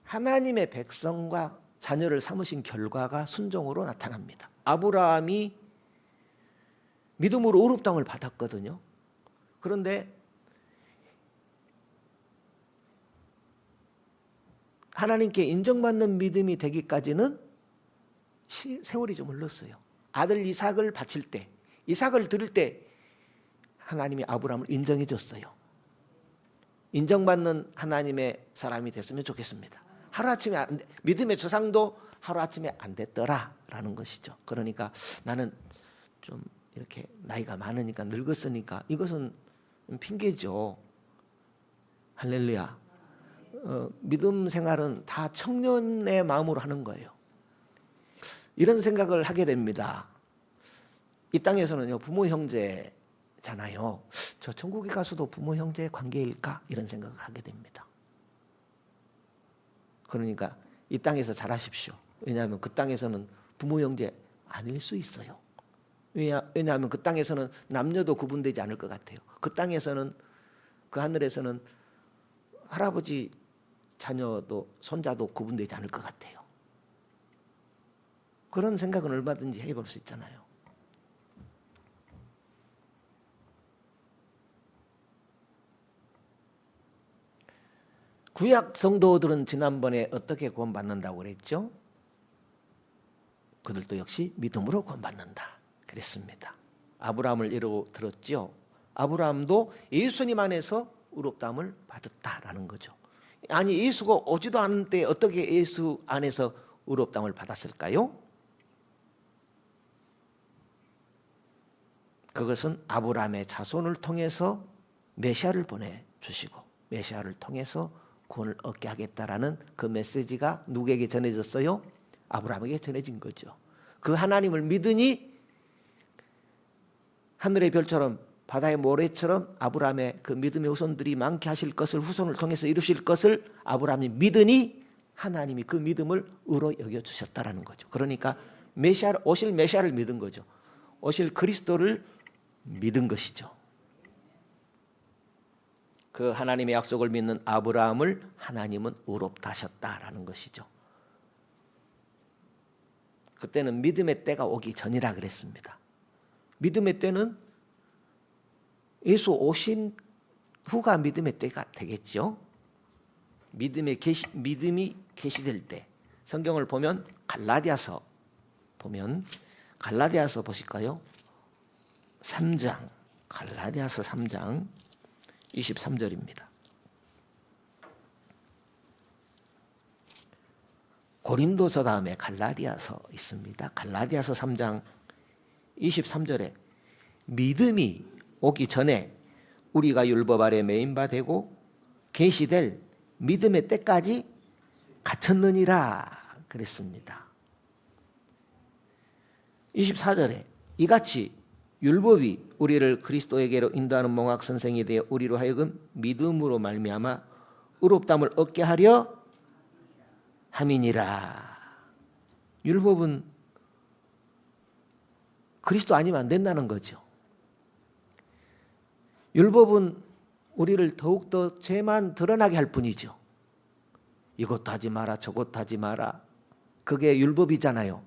하나님의 백성과 자녀를 삼으신 결과가 순종으로 나타납니다. 아브라함이 믿음으로 의롭 땅을 받았거든요. 그런데 하나님께 인정받는 믿음이 되기까지는 세월이 좀 흘렀어요. 아들 이삭을 바칠 때, 이삭을 드릴 때 하나님이 아브라함을 인정해 줬어요. 인정받는 하나님의 사람이 됐으면 좋겠습니다. 하루아침에 믿음의 조상도 하루아침에 안 됐더라라는 것이죠. 그러니까 나는 좀 이렇게 나이가 많으니까 늙었으니까 이것은 핑계죠. 할렐루야. 믿음 생활은 다 청년의 마음으로 하는 거예요. 이런 생각을 하게 됩니다. 이 땅에서는요, 부모 형제잖아요. 저 천국에 가서도 부모 형제 관계일까? 이런 생각을 하게 됩니다. 그러니까 이 땅에서 잘하십시오. 왜냐하면 그 땅에서는 부모 형제 아닐 수 있어요. 왜냐하면 그 땅에서는 남녀도 구분되지 않을 것 같아요. 그 땅에서는, 그 하늘에서는 할아버지 자녀도 손자도 구분되지 않을 것 같아요. 그런 생각은 얼마든지 해볼 수 있잖아요. 구약 성도들은 지난번에 어떻게 구원받는다고 그랬죠? 그들도 역시 믿음으로 구원받는다 그랬습니다. 아브라함을 예로 들었죠. 아브라함도 예수님 안에서 의롭다함을 받았다라는 거죠. 아니, 예수가 오지도 않은데 어떻게 예수 안에서 의롭다함을 받았을까요? 그것은 아브라함의 자손을 통해서 메시아를 보내주시고 메시아를 통해서 구원을 얻게 하겠다라는 그 메시지가 누구에게 전해졌어요? 아브라함에게 전해진 거죠. 그 하나님을 믿으니 하늘의 별처럼 바다의 모래처럼 아브라함의 그 믿음의 후손들이 많게 하실 것을, 후손을 통해서 이루실 것을 아브라함이 믿으니 하나님이 그 믿음을 의로 여겨주셨다라는 거죠. 그러니까 오실 메시아를 믿은 거죠. 오실 그리스도를 믿은 것이죠. 그 하나님의 약속을 믿는 아브라함을 하나님은 의롭다 하셨다라는 것이죠. 그때는 믿음의 때가 오기 전이라 그랬습니다. 믿음의 때는 예수 오신 후가 믿음의 때가 되겠죠. 믿음이 계시될 때 성경을 보면 갈라디아서 보실까요? 3장, 갈라디아서 3장 23절입니다. 고린도서 다음에 갈라디아서 있습니다. 갈라디아서 3장 23절에 믿음이 오기 전에 우리가 율법 아래 매인 바 되고 계시될 믿음의 때까지 갇혔느니라 그랬습니다. 24절에 이같이 율법이 우리를 그리스도에게로 인도하는 몽학 선생이 되어 우리로 하여금 믿음으로 말미암아 의롭다함을 얻게 하려 함이니라. 율법은 그리스도 아니면 안 된다는 거죠. 율법은 우리를 더욱더 죄만 드러나게 할 뿐이죠. 이것도 하지 마라, 저것도 하지 마라. 그게 율법이잖아요.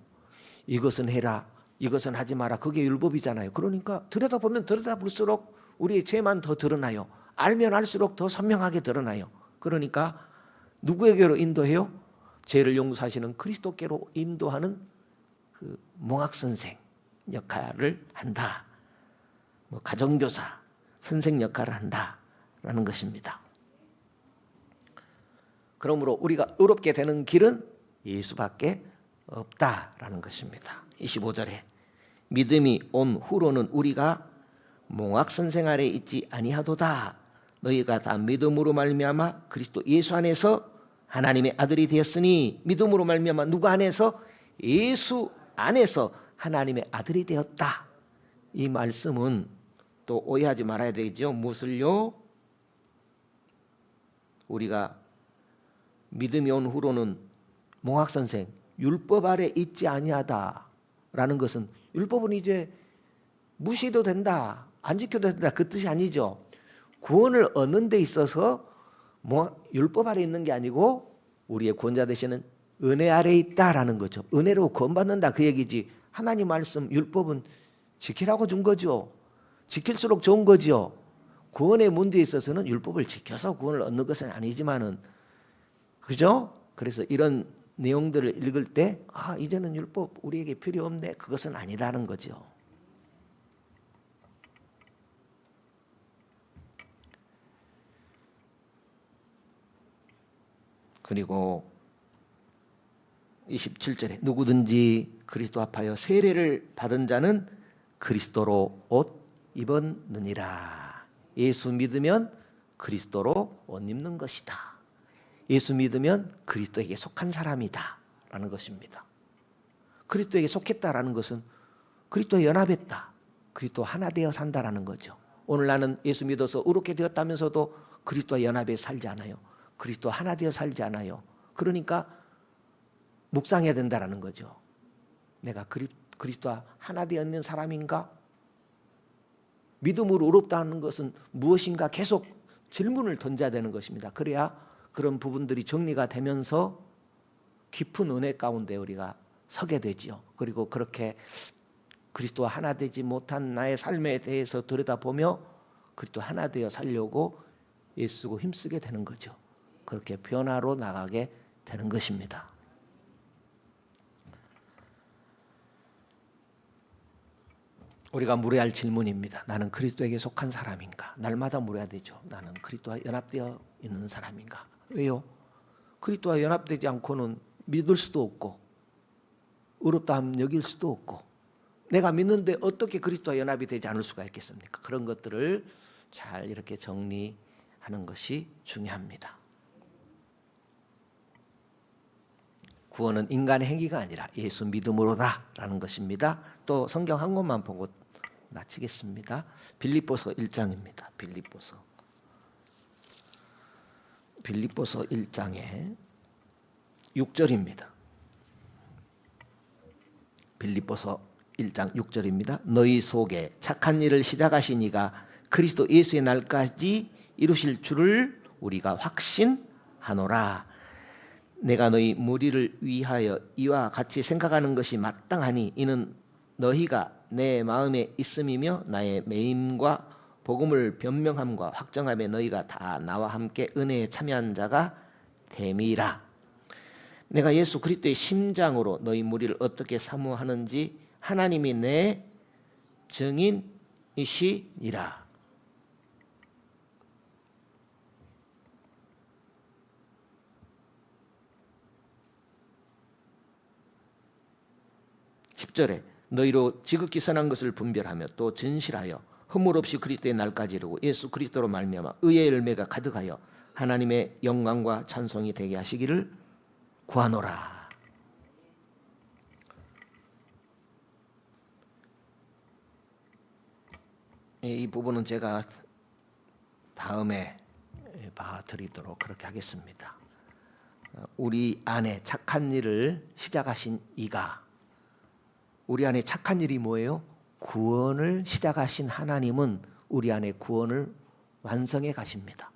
이것은 해라, 이것은 하지 마라. 그게 율법이잖아요. 그러니까 들여다보면 들여다볼수록 우리의 죄만 더 드러나요. 알면 알수록 더 선명하게 드러나요. 그러니까 누구에게로 인도해요? 죄를 용서하시는 그리스도께로 인도하는 그 몽학 선생, 역할을 한다. 뭐 가정교사, 선생 역할을 한다라는 것입니다. 그러므로 우리가 의롭게 되는 길은 예수밖에 없다라는 것입니다. 25절에 믿음이 온 후로는 우리가 몽학 선생 아래 있지 아니하도다. 너희가 다 믿음으로 말미암아 그리스도 예수 안에서 하나님의 아들이 되었으니 믿음으로 말미암아 누구 안에서? 예수 안에서 하나님의 아들이 되었다. 이 말씀은 또 오해하지 말아야 되죠. 무엇을요? 우리가 믿음이 온 후로는 몽학 선생 율법 아래 있지 아니하다라는 것은 율법은 이제 무시해도 된다, 안 지켜도 된다 그 뜻이 아니죠. 구원을 얻는 데 있어서 율법 아래 있는 게 아니고 우리의 구원자 되시는 은혜 아래 있다라는 거죠. 은혜로 구원받는다 그 얘기지. 하나님 말씀 율법은 지키라고 준 거죠. 지킬수록 좋은 거죠. 구원의 문제에 있어서는 율법을 지켜서 구원을 얻는 것은 아니지만은, 그죠? 그래서 이런 내용들을 읽을 때 이제는 율법 우리에게 필요 없네, 그것은 아니다는 거죠. 그리고 27절에 누구든지 그리스도 앞하여 세례를 받은 자는 그리스도로 옷 입었느니라. 예수 믿으면 그리스도로 옷 입는 것이다. 예수 믿으면 그리스도에게 속한 사람이다 라는 것입니다. 그리스도에게 속했다라는 것은 그리스도에 연합했다, 그리스도 하나 되어 산다라는 거죠. 오늘 나는 예수 믿어서 의롭게 되었다면서도 그리스도와 연합해 살지 않아요. 그리스도 하나 되어 살지 않아요. 그러니까 묵상해야 된다라는 거죠. 내가 그리스도와 하나 되어 있는 사람인가? 믿음으로 의롭다는 것은 무엇인가? 계속 질문을 던져야 되는 것입니다. 그래야 그런 부분들이 정리가 되면서 깊은 은혜 가운데 우리가 서게 되지요. 그리고 그렇게 그리스도와 하나 되지 못한 나의 삶에 대해서 들여다보며 그리스도 하나 되어 살려고 애쓰고 힘쓰게 되는 거죠. 그렇게 변화로 나가게 되는 것입니다. 우리가 물어야 할 질문입니다. 나는 그리스도에게 속한 사람인가? 날마다 물어야 되죠. 나는 그리스도와 연합되어 있는 사람인가? 왜요? 그리스도와 연합되지 않고는 믿을 수도 없고 의롭다 함 여길 수도 없고, 내가 믿는데 어떻게 그리스도와 연합이 되지 않을 수가 있겠습니까? 그런 것들을 잘 이렇게 정리하는 것이 중요합니다. 구원은 인간의 행위가 아니라 예수 믿음으로다라는 것입니다. 또 성경 한 권만 보고 마치겠습니다. 빌립보서 1장입니다. 빌립보서 1장의 6절입니다. 빌립보서 1장 6절입니다. 너희 속에 착한 일을 시작하신 이가 그리스도 예수의 날까지 이루실 줄을 우리가 확신하노라. 내가 너희 무리를 위하여 이와 같이 생각하는 것이 마땅하니 이는 너희가 내 마음에 있음이며 나의 매임과 복음을 변명함과 확정함에 너희가 다 나와 함께 은혜에 참여한 자가 됨이라. 내가 예수 그리스도의 심장으로 너희 무리를 어떻게 사모하는지 하나님이 내 증인이시니라. (10절에) 너희로 지극히 선한 것을 분별하며 또 진실하여 허물 없이 그리스도의 날까지 이루고 예수 그리스도로 말미암아 의의 열매가 가득하여 하나님의 영광과 찬송이 되게 하시기를 구하노라. 이 부분은 제가 다음에 봐드리도록 그렇게 하겠습니다. 우리 안에 착한 일을 시작하신 이가, 우리 안에 착한 일이 뭐예요? 구원을 시작하신 하나님은 우리 안에 구원을 완성해 가십니다.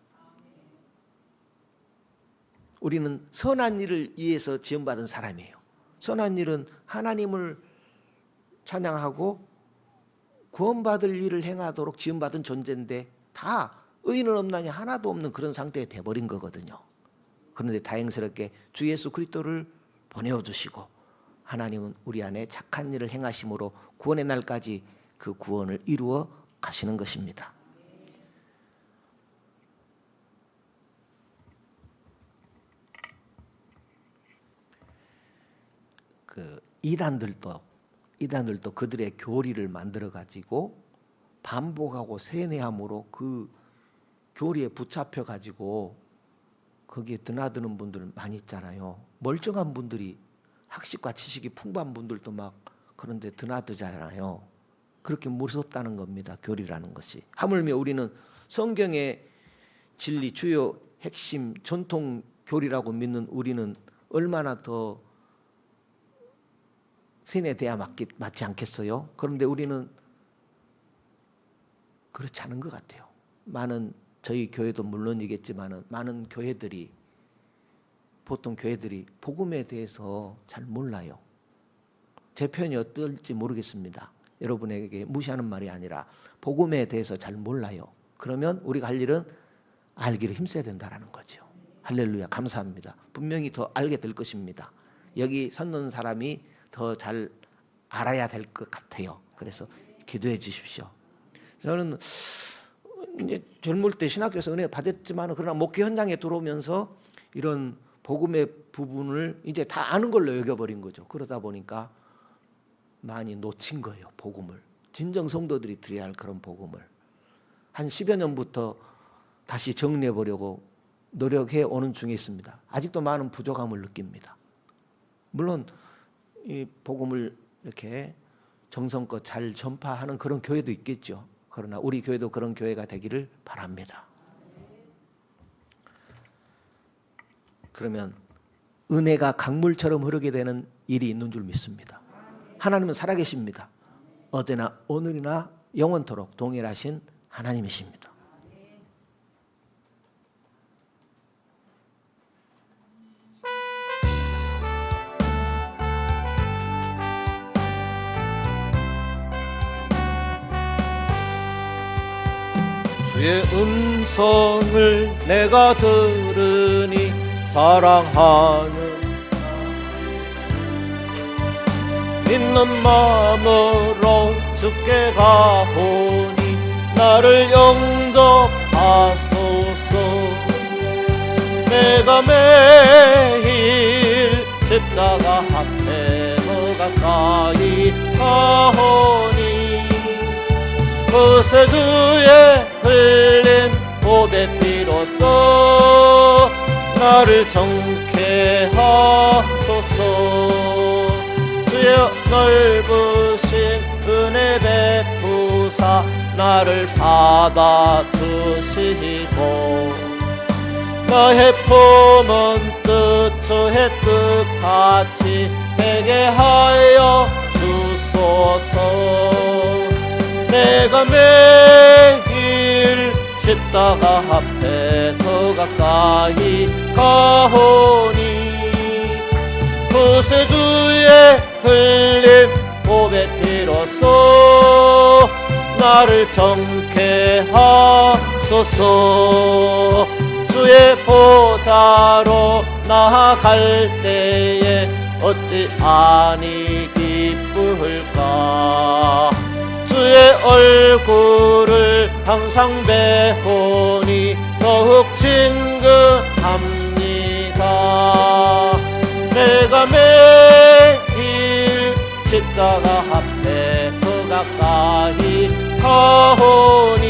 우리는 선한 일을 위해서 지음받은 사람이에요. 선한 일은 하나님을 찬양하고 구원받을 일을 행하도록 지음받은 존재인데 다 의인은 없나니 하나도 없는 그런 상태에 돼버린 거거든요. 그런데 다행스럽게 주 예수 그리스도를 보내어주시고 하나님은 우리 안에 착한 일을 행하심으로 구원의 날까지 그 구원을 이루어 가시는 것입니다. 이단들도 그들의 교리를 만들어 가지고 반복하고 세뇌함으로 그 교리에 붙잡혀 가지고 거기에 드나드는 분들 많이 있잖아요. 멀쩡한 분들이, 학식과 지식이 풍부한 분들도 막 그런데 드나드잖아요. 그렇게 무섭다는 겁니다. 교리라는 것이. 하물며 우리는 성경의 진리, 주요 핵심 전통 교리라고 믿는 우리는 얼마나 더 세뇌돼야 맞지 않겠어요? 그런데 우리는 그렇지 않은 것 같아요. 많은, 저희 교회도 물론이겠지만 많은 교회들이, 보통 교회들이 복음에 대해서 잘 몰라요. 제 표현이 어떨지 모르겠습니다. 여러분에게 무시하는 말이 아니라 복음에 대해서 잘 몰라요. 그러면 우리가 할 일은 알기를 힘써야 된다는 거죠. 할렐루야, 감사합니다. 분명히 더 알게 될 것입니다. 여기 섰는 사람이 더 잘 알아야 될 것 같아요. 그래서 기도해 주십시오. 저는 이제 젊을 때 신학교에서 은혜 받았지만, 그러나 목회 현장에 들어오면서 이런 복음의 부분을 이제 다 아는 걸로 여겨버린 거죠. 그러다 보니까 많이 놓친 거예요. 복음을, 진정 성도들이 드려야 할 그런 복음을 한 10여 년부터 다시 정리해 보려고 노력해 오는 중에 있습니다. 아직도 많은 부족함을 느낍니다. 물론 이 복음을 이렇게 정성껏 잘 전파하는 그런 교회도 있겠죠. 그러나 우리 교회도 그런 교회가 되기를 바랍니다. 그러면 은혜가 강물처럼 흐르게 되는 일이 있는 줄 믿습니다. 하나님은 살아계십니다. 어제나 오늘이나 영원토록 동일하신 하나님이십니다. 주의 음성을 내가 들으니 사랑하는 믿는 마음으로 주께 가보니 나를 영접하소서. 내가 매일 십자가 앞에 더 가까이 가오니 그새 주의 흘린 보배 피로써 나를 정케 하소서. 주의 넓으신 은혜 베푸사 나를 받아주시고 나의 품은 뜻 주의 뜻같이 되게 하여 주소서. 내가 매일 십자가 앞에 더 가까이 가오니 그새 주의 흘린 보배 피로써 나를 정케 하소서. 주의 보좌로 나아갈 때에 어찌 아니 기쁠까. 주의 얼굴을 항상 배우니 더욱 친근합니다. 내가 매일 십자가 앞에 더 가까이 가오니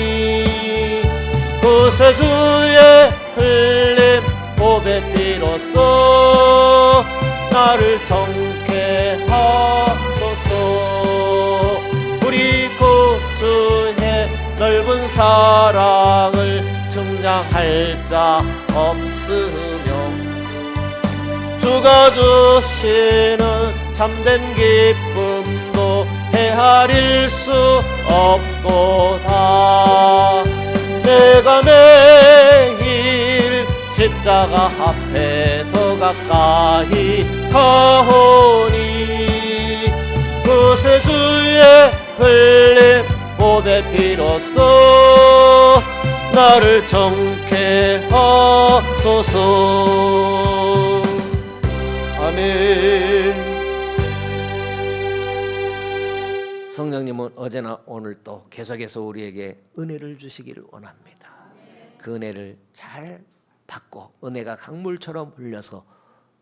그새 주의 흘린 보배 피로써 나를 정케 하소서. 우리 구주의 넓은 사랑을 증량할 자 없으며 주가 주시는 참된 기쁨도 헤아릴 수 없도다. 내가 매일 십자가 앞에 더 가까이 가오니 그새 주의 흘린 보배 피로써 나를 정케 하소서. 아멘. 성령님은 어제나 오늘 또 계속해서 우리에게 은혜를 주시기를 원합니다. 그 은혜를 잘 받고 은혜가 강물처럼 흘려서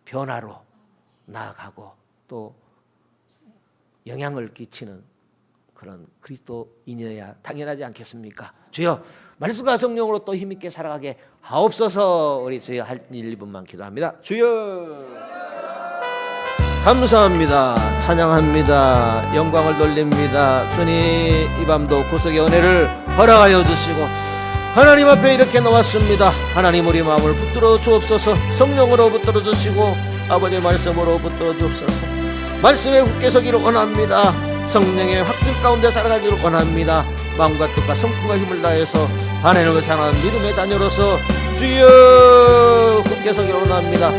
변화로 나아가고 또 영향을 끼치는 그런 그리스도인이어야 당연하지 않겠습니까? 주여 말씀과 성령으로 또 힘있게 살아가게 하옵소서. 우리 주여 한 1, 2분만 기도합니다. 주여 감사합니다. 찬양합니다. 영광을 돌립니다. 주님 이 밤도 구속의 은혜를 허락하여 주시고 하나님 앞에 이렇게 나왔습니다. 하나님 우리 마음을 붙들어 주옵소서. 성령으로 붙들어 주시고 아버지의 말씀으로 붙들어 주옵소서. 말씀에 굳게 서기를 원합니다. 성령의 확증 가운데 살아가기를 원합니다. 마음과 뜻과 성품과 힘을 다해서 하나님을 사랑하는 믿음의 자녀로서 주여 굳게 서기를 원합니다.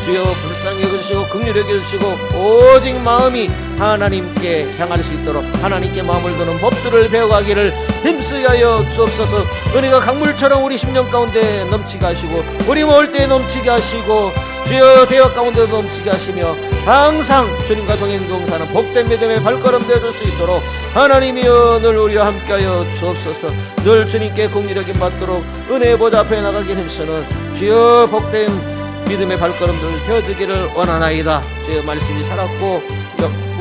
주여 불쌍히 여겨주시고 긍휼히 여겨주시고 오직 마음이 하나님께 향할 수 있도록 하나님께 마음을 두는 법들을 배워가기를 힘쓰게 하여 주옵소서. 은혜가 강물처럼 우리 심령 가운데 넘치게 하시고 우리 먹을 때 넘치게 하시고 주여 대화 가운데 넘치게 하시며 항상 주님과 동행동사는 복된 믿음의 발걸음 되어줄 수 있도록 하나님이여 늘 우리와 함께하여 주옵소서. 늘 주님께 긍휼히 여김 받도록 은혜의 보좌 앞에 나가기 힘쓰는 주여 복된 믿음의 발걸음들 되어지기를 원하나이다. 주의 말씀이 살았고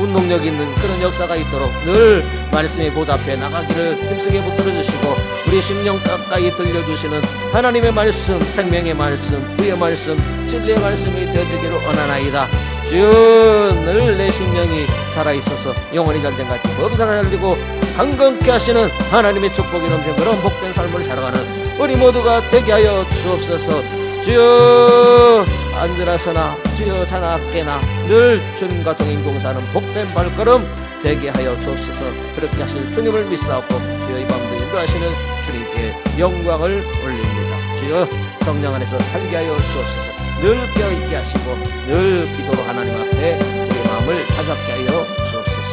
운동력 있는 그런 역사가 있도록 늘 말씀의 보좌 앞에 나가기를 힘쓰게 붙들어주시고 우리 심령 가까이 들려주시는 하나님의 말씀, 생명의 말씀, 의의 말씀, 진리의 말씀이 되어지기를 원하나이다. 주여 늘 내 심령이 살아있어서 영원히 잘된 같이 범사가 열리고 강건케 하시는 하나님의 축복이 넘치는 그런 복된 삶을 살아가는 우리 모두가 되게 하여 주옵소서. 주여 앉으나서나 주여 사나 깨나 늘 주님과 동행동사는 복된 발걸음 되게 하여 주옵소서. 그렇게 하실 주님을 믿사옵고 주여 이 밤도 인도하시는 주님께 영광을 올립니다. 주여 성령 안에서 살게 하여 주옵소서. 늘 깨어있게 하시고 늘 기도로 하나님 앞에 우리 마음을 가볍게 하여 주옵소서.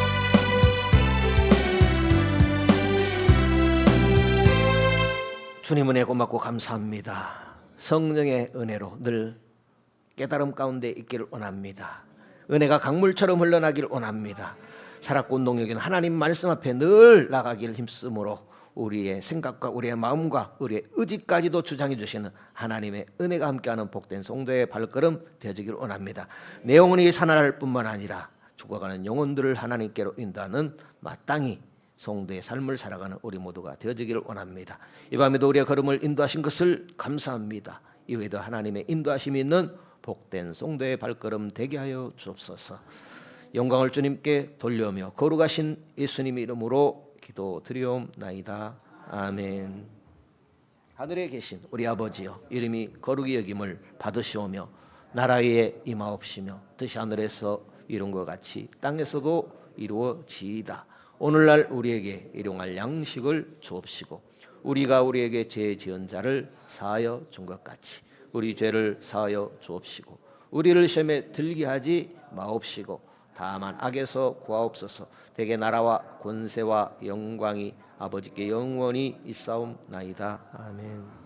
주님 은혜 고맙고 감사합니다. 성령의 은혜로 늘 깨달음 가운데 있기를 원합니다. 은혜가 강물처럼 흘러나기를 원합니다. 살았고 운동력인 하나님 말씀 앞에 늘 나가기를 힘쓰므로 우리의 생각과 우리의 마음과 우리의 의지까지도 주장해 주시는 하나님의 은혜가 함께하는 복된 성도의 발걸음 되어지기를 원합니다. 내 영혼이 살아날 뿐만 아니라 죽어가는 영혼들을 하나님께로 인도하는 마땅히 성도의 삶을 살아가는 우리 모두가 되어지기를 원합니다. 이 밤에도 우리의 걸음을 인도하신 것을 감사합니다. 이외에도 하나님의 인도하심이 있는 복된 성도의 발걸음 되게 하여 주옵소서. 영광을 주님께 돌려며 거룩하신 예수님의 이름으로 기도드리옵나이다. 아멘. 하늘에 계신 우리 아버지여, 이름이 거룩히 여김을 받으시오며 나라에 임하옵시며 뜻이 하늘에서 이룬 것 같이 땅에서도 이루어지이다. 오늘날 우리에게 일용할 양식을 주옵시고 우리가 우리에게 죄 지은 자를 사하여 준 것 같이 우리 죄를 사하여 주옵시고 우리를 시험에 들게 하지 마옵시고 다만 악에서 구하옵소서. 대개 나라와 권세와 영광이 아버지께 영원히 있사옵나이다. 아멘.